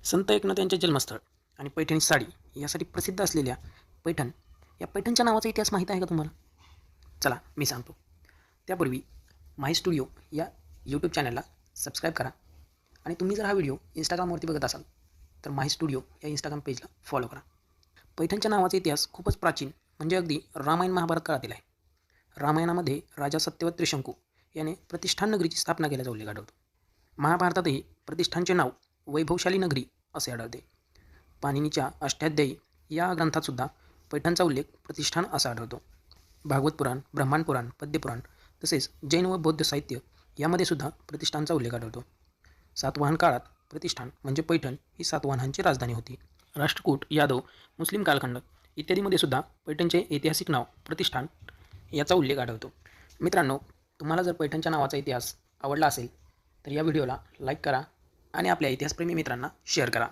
संत एकनाथ यांचे जन्मस्थळ आणि पैठणी साडी यासाठी प्रसिद्ध असलेल्या पैठण या पैठणच्या नावाचा इतिहास माहीत आहे का तुम्हाला? चला मी सांगतो. त्यापूर्वी माय स्टुडिओ या यूट्यूब चॅनलला सबस्क्राईब करा आणि तुम्ही जर हा व्हिडिओ इंस्टाग्रामवरती बघत असाल तर माय स्टुडिओ या इंस्टाग्राम पेजला फॉलो करा. पैठणच्या नावाचा इतिहास खूपच प्राचीन म्हणजे अगदी रामायण महाभारत काळातील आहे. रामायणामध्ये राजा सत्यवत त्रिशंकू याने प्रतिष्ठान नगरीची स्थापना केल्याचा उल्लेख आढळतो. महाभारतातही प्रतिष्ठानचे नाव वैभवशाली नगरी असे आढळते. पाणिनीच्या अष्टाध्यायी या ग्रंथातसुद्धा पैठणचा उल्लेख प्रतिष्ठान असा आढळतो. भागवत पुराण, ब्रह्मांड पुराण, पद्यपुराण तसेच जैन व बौद्ध साहित्य यामध्ये सुद्धा प्रतिष्ठानचा उल्लेख आढळतो. सातवाहन काळात प्रतिष्ठान म्हणजे पैठण ही सातवाहनांची राजधानी होती. राष्ट्रकूट, यादव, मुस्लिम कालखंड इत्यादीमध्ये सुद्धा पैठणचे ऐतिहासिक नाव प्रतिष्ठान याचा उल्लेख आढळतो. मित्रांनो, तुम्हाला जर पैठणच्या नावाचा इतिहास आवडला असेल तर या व्हिडिओला लाईक करा आणि आपल्या इतिहासप्रेमी मित्रांना शेअर करा.